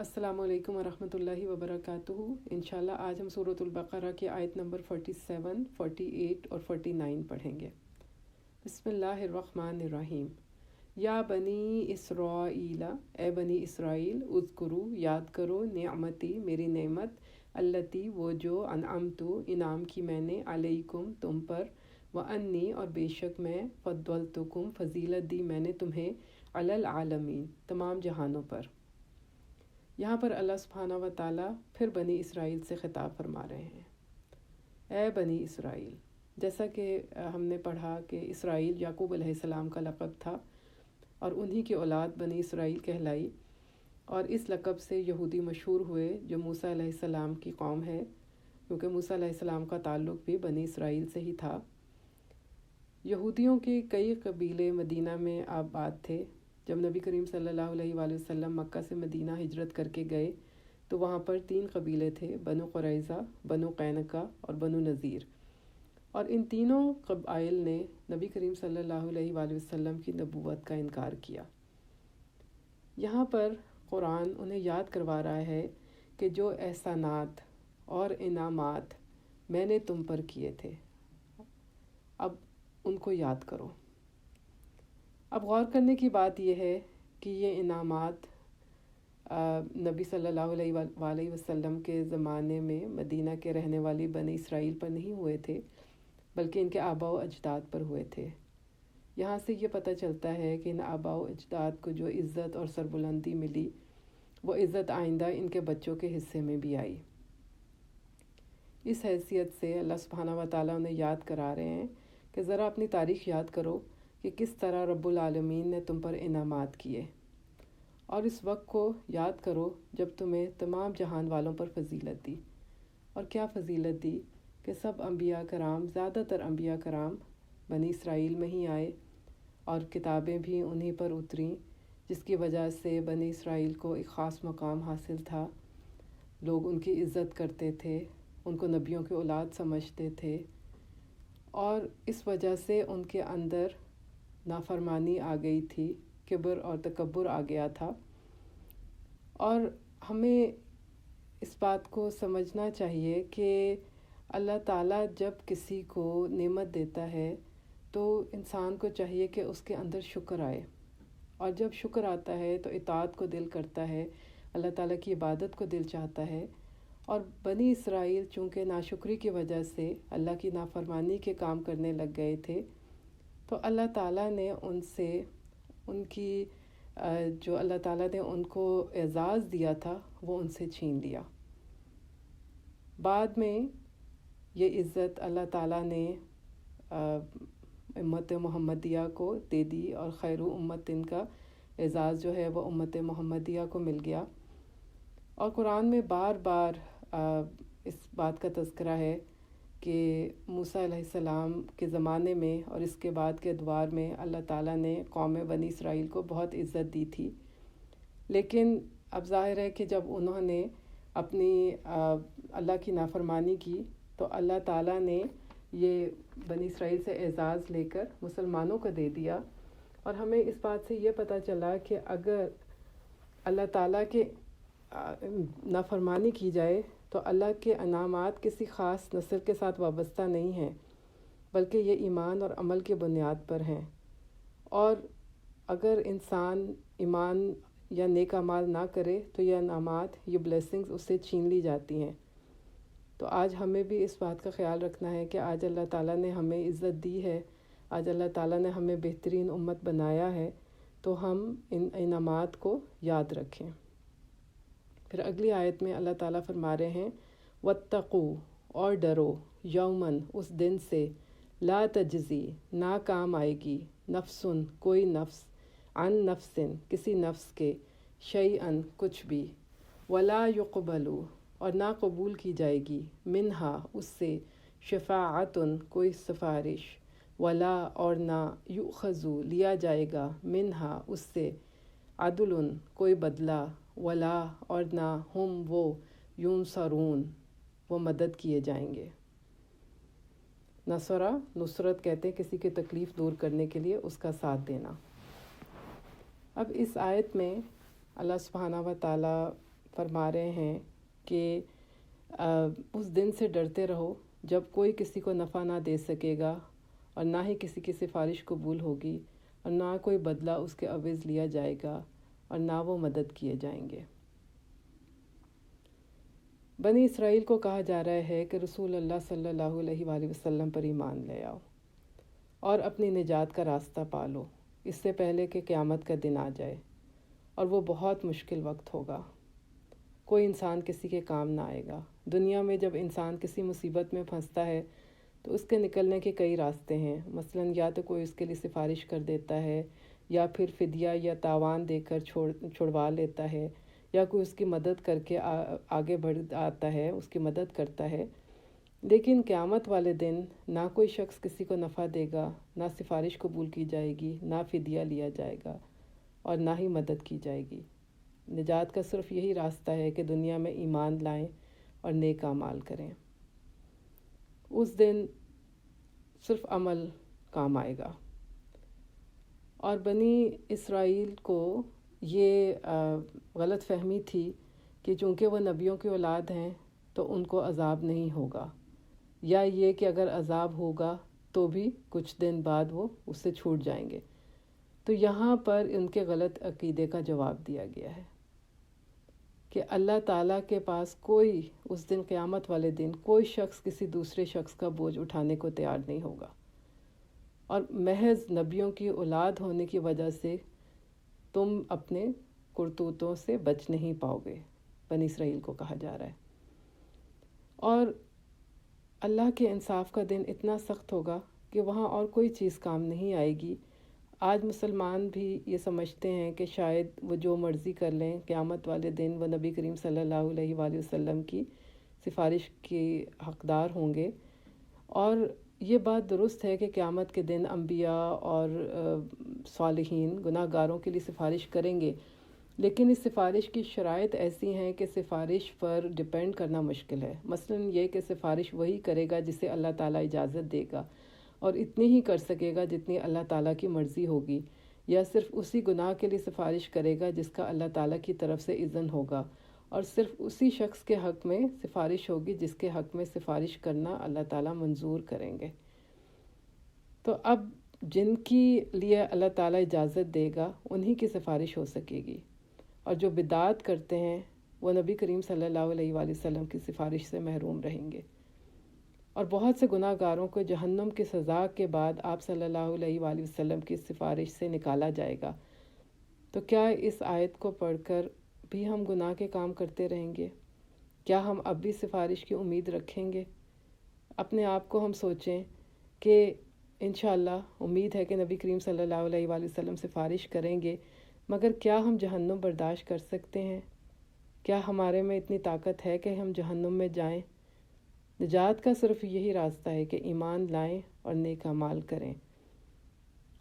السلام علیکم ورحمۃ اللہ وبرکاتہ۔ انشاءاللہ آج ہم سورۃ البقرہ کی آیت نمبر 47، 48 اور 49 پڑھیں گے۔ بسم اللہ الرحمن الرحیم۔ یا بنی اسرائیل، اے بنی اسرائیل، اذکروا، یاد کرو، نعمتی، میری نعمت، التی، وہ جو، انعمت، انعام کی میں نے، علیکم، تم پر، وانی، اور بے شک میں، فضلتکم، فضیلت دی میں نے تمہیں، علی العالمین، تمام جہانوں پر۔ یہاں پر اللہ سبحانہ و تعالیٰ پھر بنی اسرائیل سے خطاب فرما رہے ہیں۔ اے بنی اسرائیل، جیسا کہ ہم نے پڑھا کہ اسرائیل یعقوب علیہ السلام کا لقب تھا اور انہی کی اولاد بنی اسرائیل کہلائی، اور اس لقب سے یہودی مشہور ہوئے جو موسیٰ علیہ السلام کی قوم ہے، کیونکہ موسیٰ علیہ السلام کا تعلق بھی بنی اسرائیل سے ہی تھا۔ یہودیوں کے کئی قبیلے مدینہ میں آباد تھے۔ جب نبی کریم صلی اللہ علیہ وآلہ وسلم مکہ سے مدینہ ہجرت کر کے گئے تو وہاں پر 3 قبیلے تھے، بنو قریظہ، بنو قینقاع اور بنو نذیر، اور ان تینوں قبائل نے نبی کریم صلی اللہ علیہ وآلہ وسلم کی نبوت کا انکار کیا۔ یہاں پر قرآن انہیں یاد کروا رہا ہے کہ جو احسانات اور انعامات میں نے تم پر کیے تھے، اب ان کو یاد کرو۔ اب غور کرنے کی بات یہ ہے کہ یہ انعامات نبی صلی اللہ علیہ وآلہ وسلم کے زمانے میں مدینہ کے رہنے والی بنی اسرائیل پر نہیں ہوئے تھے، بلکہ ان کے آباء و اجداد پر ہوئے تھے۔ یہاں سے یہ پتہ چلتا ہے کہ ان آباء و اجداد کو جو عزت اور سربلندی ملی، وہ عزت آئندہ ان کے بچوں کے حصے میں بھی آئی۔ اس حیثیت سے اللہ سبحانہ و تعالیٰ انہیں یاد کرا رہے ہیں کہ ذرا اپنی تاریخ یاد کرو کہ کس طرح رب العالمین نے تم پر انعامات کیے، اور اس وقت کو یاد کرو جب تمہیں تمام جہان والوں پر فضیلت دی۔ اور کیا فضیلت دی کہ سب انبیاء کرام، زیادہ تر انبیاء کرام بنی اسرائیل میں ہی آئے، اور کتابیں بھی انہی پر اتریں، جس کی وجہ سے بنی اسرائیل کو ایک خاص مقام حاصل تھا۔ لوگ ان کی عزت کرتے تھے، ان کو نبیوں کی اولاد سمجھتے تھے، اور اس وجہ سے ان کے اندر نافرمانی آ گئی تھی، کبر اور تکبر آ گیا تھا۔ اور ہمیں اس بات کو سمجھنا چاہیے کہ اللہ تعالیٰ جب کسی کو نعمت دیتا ہے تو انسان کو چاہیے کہ اس کے اندر شکر آئے، اور جب شکر آتا ہے تو اطاعت کو دل کرتا ہے، اللہ تعالیٰ کی عبادت کو دل چاہتا ہے۔ اور بنی اسرائیل چونکہ ناشکری کی وجہ سے اللہ کی نافرمانی کے کام کرنے لگ گئے تھے، تو اللہ تعالیٰ نے ان سے ان کی جو اللہ تعالیٰ نے ان کو اعزاز دیا تھا وہ ان سے چھین لیا۔ بعد میں یہ عزت اللہ تعالیٰ نے امت محمدیہ کو دے دی، اور خیر امت ان کا اعزاز جو ہے وہ امت محمدیہ کو مل گیا۔ اور قرآن میں بار بار اس بات کا تذکرہ ہے کہ موسیٰ علیہ السلام کے زمانے میں اور اس کے بعد کے ادوار میں اللہ تعالیٰ نے قوم بنی اسرائیل کو بہت عزت دی تھی، لیکن اب ظاہر ہے کہ جب انہوں نے اپنی اللہ کی نافرمانی کی تو اللہ تعالیٰ نے یہ بنی اسرائیل سے اعزاز لے کر مسلمانوں کو دے دیا۔ اور ہمیں اس بات سے یہ پتہ چلا کہ اگر اللہ تعالیٰ کے نافرمانی کی جائے تو اللہ کے انعامات کسی خاص نسل کے ساتھ وابستہ نہیں ہیں، بلکہ یہ ایمان اور عمل کی بنیاد پر ہیں۔ اور اگر انسان ایمان یا نیک اعمال نہ کرے تو یہ انعامات، یہ بلیسنگز اس سے چھین لی جاتی ہیں۔ تو آج ہمیں بھی اس بات کا خیال رکھنا ہے کہ آج اللہ تعالیٰ نے ہمیں عزت دی ہے، آج اللہ تعالیٰ نے ہمیں بہترین امت بنایا ہے، تو ہم ان انعامات کو یاد رکھیں۔ پھر اگلی آیت میں اللہ تعالیٰ فرما رہے ہیں، واتقوا، اور ڈرو، یومن، اس دن سے، لا تجزی، نہ کام آئے گی، نفسن، کوئی نفس، عن نفسن، کسی نفس کے، شیئن، کچھ بھی، ولا یقبل، اور نہ قبول کی جائے گی، منہا، اس سے، شفاعتن، کوئی سفارش، ولا، اور نہ، یؤخذ، لیا جائے گا، منہا، اس سے، عدل، کوئی بدلہ، ولا، اور نہ، ہم، وہ، ینصرون، وہ مدد کیے جائیں گے۔ نصرہ، نصرت کہتے ہیں کسی کی تکلیف دور کرنے کے لیے اس کا ساتھ دینا۔ اب اس آیت میں اللہ سبحانہ و تعالیٰ فرما رہے ہیں کہ اس دن سے ڈرتے رہو جب کوئی کسی کو نفع نہ دے سکے گا اور نہ ہی کسی کی سفارش قبول ہوگی اور نہ کوئی بدلہ اس کے عوض لیا جائے گا اور نہ وہ مدد کیے جائیں گے۔ بنی اسرائیل کو کہا جا رہا ہے کہ رسول اللہ صلی اللہ علیہ وآلہ وسلم پر ایمان لے آؤ اور اپنی نجات کا راستہ پالو اس سے پہلے کہ قیامت کا دن آ جائے، اور وہ بہت مشکل وقت ہوگا۔ کوئی انسان کسی کے کام نہ آئے گا۔ دنیا میں جب انسان کسی مصیبت میں پھنستا ہے تو اس کے نکلنے کے کئی راستے ہیں، مثلاً یا تو کوئی اس کے لیے سفارش کر دیتا ہے، یا پھر فدیہ یا تاوان دے کر چھڑوا لیتا ہے، یا کوئی اس کی مدد کر کے آگے بڑھ آتا ہے، اس کی مدد کرتا ہے۔ لیکن قیامت والے دن نہ کوئی شخص کسی کو نفع دے گا، نہ سفارش قبول کی جائے گی، نہ فدیہ لیا جائے گا اور نہ ہی مدد کی جائے گی۔ نجات کا صرف یہی راستہ ہے کہ دنیا میں ایمان لائیں اور نیک اعمال کریں۔ اس دن صرف عمل کام آئے گا۔ اور بنی اسرائیل کو یہ غلط فہمی تھی کہ چونکہ وہ نبیوں کی اولاد ہیں تو ان کو عذاب نہیں ہوگا، یا یہ کہ اگر عذاب ہوگا تو بھی کچھ دن بعد وہ اس سے چھوٹ جائیں گے۔ تو یہاں پر ان کے غلط عقیدے کا جواب دیا گیا ہے کہ اللہ تعالیٰ کے پاس کوئی اس دن قیامت والے دن کوئی شخص کسی دوسرے شخص کا بوجھ اٹھانے کو تیار نہیں ہوگا، اور محض نبیوں کی اولاد ہونے کی وجہ سے تم اپنے کرتوتوں سے بچ نہیں پاؤ گے، بنی اسرائیل کو کہا جا رہا ہے۔ اور اللہ کے انصاف کا دن اتنا سخت ہوگا کہ وہاں اور کوئی چیز کام نہیں آئے گی۔ آج مسلمان بھی یہ سمجھتے ہیں کہ شاید وہ جو مرضی کر لیں، قیامت والے دن وہ نبی کریم صلی اللہ علیہ وآلہ وسلم کی سفارش کے حقدار ہوں گے، اور یہ بات درست ہے کہ قیامت کے دن انبیاء اور صالحین گناہ گاروں کے لیے سفارش کریں گے، لیکن اس سفارش کی شرائط ایسی ہیں کہ سفارش پر ڈیپینڈ کرنا مشکل ہے۔ مثلاً یہ کہ سفارش وہی کرے گا جسے اللہ تعالیٰ اجازت دے گا، اور اتنی ہی کر سکے گا جتنی اللہ تعالیٰ کی مرضی ہوگی، یا صرف اسی گناہ کے لیے سفارش کرے گا جس کا اللہ تعالیٰ کی طرف سے اذن ہوگا، اور صرف اسی شخص کے حق میں سفارش ہوگی جس کے حق میں سفارش کرنا اللہ تعالیٰ منظور کریں گے۔ تو اب جن کی لیے اللہ تعالیٰ اجازت دے گا انہی کی سفارش ہو سکے گی، اور جو بدعات کرتے ہیں وہ نبی کریم صلی اللہ علیہ وآلہ وسلم کی سفارش سے محروم رہیں گے، اور بہت سے گناہ گاروں کو جہنم کی سزا کے بعد آپ صلی اللہ علیہ وآلہ وسلم کی سفارش سے نکالا جائے گا۔ تو کیا اس آیت کو پڑھ کر بھی ہم گناہ کے کام کرتے رہیں گے؟ کیا ہم اب بھی سفارش کی امید رکھیں گے؟ اپنے آپ کو ہم سوچیں کہ انشاءاللہ امید ہے کہ نبی کریم صلی اللہ علیہ وآلہ وسلم سفارش کریں گے، مگر کیا ہم جہنم برداشت کر سکتے ہیں؟ کیا ہمارے میں اتنی طاقت ہے کہ ہم جہنم میں جائیں؟ نجات کا صرف یہی راستہ ہے کہ ایمان لائیں اور نیک اعمال کریں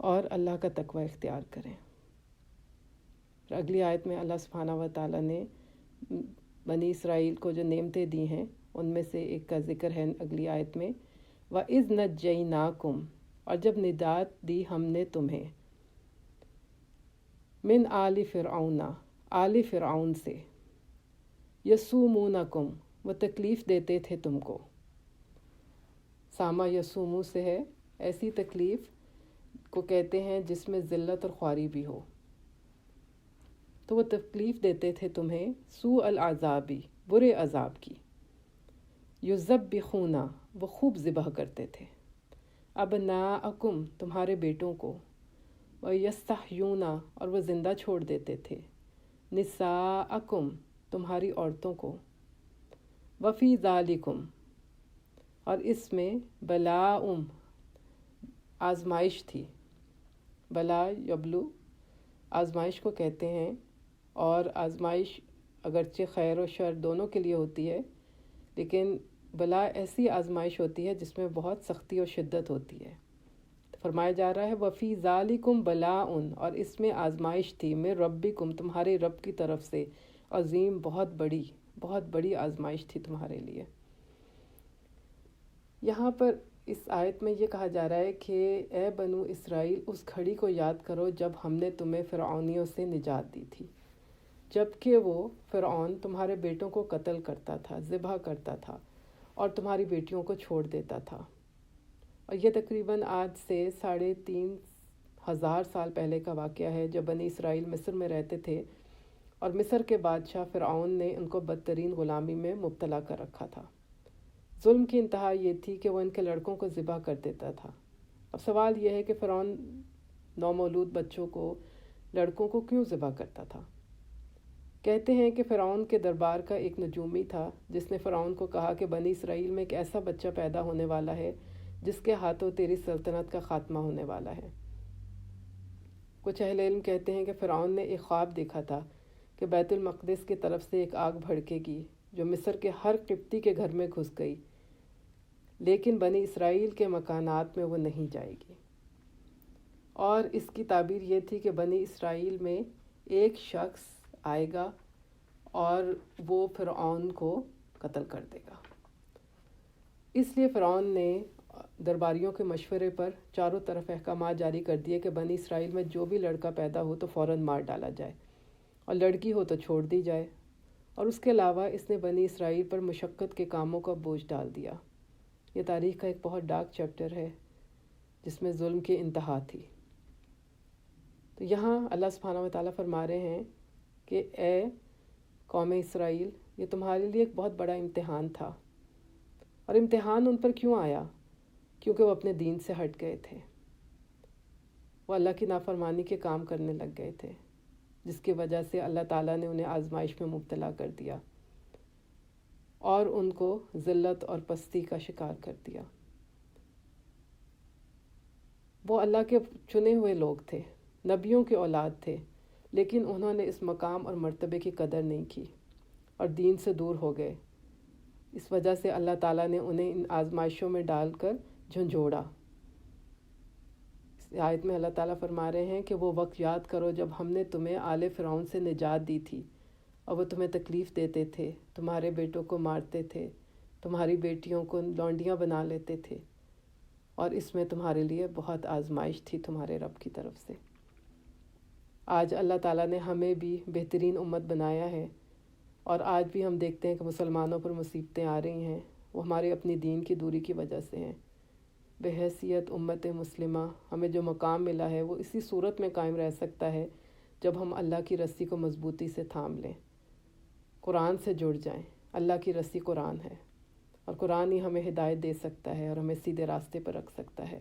اور اللہ کا تقوی اختیار کریں۔ اگلی آیت میں اللہ سبحانہ و تعالیٰ نے بنی اسرائیل کو جو نعمتیں دی ہیں ان میں سے ایک کا ذکر ہے اگلی آیت میں، وَإِذْ نَجَّيْنَاكُمْ، اور جب نجات دی ہم نے تمہیں، من آل فرعون، آل فرعون سے، یسومونکم، وہ تکلیف دیتے تھے تم کو۔ سامہ یسومو سے ہے، ایسی تکلیف کو کہتے ہیں جس میں ذلت اور خواری بھی ہو۔ تو وہ تکلیف دیتے تھے تمہیں، سوء العذابی، برے عذاب کی، یذبحون، وہ خوب ذبح کرتے تھے، ابناءکم، تمہارے بیٹوں کو، ویستحیون، اور وہ زندہ چھوڑ دیتے تھے، نساءکم، تمہاری عورتوں کو، وفی ذالکم، اور اس میں بلاء، آزمائش تھی، بلا یبلو، آزمائش کو کہتے ہیں، اور آزمائش اگرچہ خیر و شر دونوں کے لیے ہوتی ہے، لیکن بلا ایسی آزمائش ہوتی ہے جس میں بہت سختی اور شدت ہوتی ہے۔ فرمایا جا رہا ہے وفی ذالکم بلاء، اور اس میں آزمائش تھی، من ربکم، تمہارے رب کی طرف سے، عظیم، بہت بڑی آزمائش تھی تمہارے لیے۔ یہاں پر اس آیت میں یہ کہا جا رہا ہے کہ اے بنو اسرائیل، اس گھڑی کو یاد کرو جب ہم نے تمہیں فرعونیوں سے نجات دی تھی، جبکہ وہ فرعون تمہارے بیٹوں کو قتل کرتا تھا، ذبح کرتا تھا اور تمہاری بیٹیوں کو چھوڑ دیتا تھا۔ اور یہ تقریباً آج سے 3,500 سال پہلے کا واقعہ ہے، جب بنی اسرائیل مصر میں رہتے تھے اور مصر کے بادشاہ فرعون نے ان کو بدترین غلامی میں مبتلا کر رکھا تھا۔ ظلم کی انتہا یہ تھی کہ وہ ان کے لڑکوں کو ذبح کر دیتا تھا۔ اب سوال یہ ہے کہ فرعون نومولود بچوں کو، لڑکوں کو کیوں ذبح کرتا تھا؟ کہتے ہیں کہ فرعون کے دربار کا ایک نجومی تھا جس نے فرعون کو کہا کہ بنی اسرائیل میں ایک ایسا بچہ پیدا ہونے والا ہے جس کے ہاتھوں تیری سلطنت کا خاتمہ ہونے والا ہے۔ کچھ اہل علم کہتے ہیں کہ فرعون نے ایک خواب دیکھا تھا کہ بیت المقدس کی طرف سے ایک آگ بھڑکے گی جو مصر کے ہر قبطی کے گھر میں گھس گئی، لیکن بنی اسرائیل کے مکانات میں وہ نہیں جائے گی۔ اور اس کی تعبیر یہ تھی کہ بنی اسرائیل میں ایک شخص آئے گا اور وہ فرعون کو قتل کر دے گا۔ اس لیے فرعون نے درباریوں کے مشورے پر چاروں طرف احکامات جاری کر دیے کہ بنی اسرائیل میں جو بھی لڑکا پیدا ہو تو فوراً مار ڈالا جائے اور لڑکی ہو تو چھوڑ دی جائے۔ اور اس کے علاوہ اس نے بنی اسرائیل پر مشقت کے کاموں کا بوجھ ڈال دیا۔ یہ تاریخ کا ایک بہت ڈارک چیپٹر ہے جس میں ظلم کی انتہا تھی۔ تو یہاں اللہ سبحانہ و تعالیٰ فرما رہے ہیں کہ اے قوم اسرائیل، یہ تمہارے لیے ایک بہت بڑا امتحان تھا۔ اور امتحان ان پر کیوں آیا؟ کیونکہ وہ اپنے دین سے ہٹ گئے تھے، وہ اللہ کی نافرمانی کے کام کرنے لگ گئے تھے، جس کی وجہ سے اللہ تعالیٰ نے انہیں آزمائش میں مبتلا کر دیا اور ان کو ذلت اور پستی کا شکار کر دیا۔ وہ اللہ کے چنے ہوئے لوگ تھے، نبیوں کے اولاد تھے، لیکن انہوں نے اس مقام اور مرتبے کی قدر نہیں کی اور دین سے دور ہو گئے۔ اس وجہ سے اللہ تعالیٰ نے انہیں ان آزمائشوں میں ڈال کر جھنجھوڑا۔ اس آیت میں اللہ تعالیٰ فرما رہے ہیں کہ وہ وقت یاد کرو جب ہم نے تمہیں آل فرعون سے نجات دی تھی اور وہ تمہیں تکلیف دیتے تھے، تمہارے بیٹوں کو مارتے تھے، تمہاری بیٹیوں کو لونڈیاں بنا لیتے تھے، اور اس میں تمہارے لیے بہت آزمائش تھی تمہارے رب کی طرف سے۔ آج اللہ تعالیٰ نے ہمیں بھی بہترین امت بنایا ہے، اور آج بھی ہم دیکھتے ہیں کہ مسلمانوں پر مصیبتیں آ رہی ہیں، وہ ہمارے اپنی دین کی دوری کی وجہ سے ہیں۔ بحیثیت امت مسلمہ ہمیں جو مقام ملا ہے وہ اسی صورت میں قائم رہ سکتا ہے جب ہم اللہ کی رسی کو مضبوطی سے تھام لیں، قرآن سے جڑ جائیں۔ اللہ کی رسی قرآن ہے، اور قرآن ہی ہمیں ہدایت دے سکتا ہے اور ہمیں سیدھے راستے پر رکھ سکتا ہے۔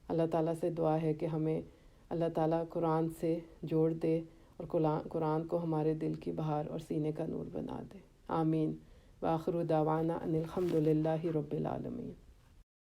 اللہ تعالیٰ سے دعا ہے کہ ہمیں اللہ تعالیٰ قرآن سے جوڑ دے اور قرآن کو ہمارے دل کی بہار اور سینے کا نور بنا دے۔ آمین۔ وآخر دعوانا ان الحمد للہ رب العالمین۔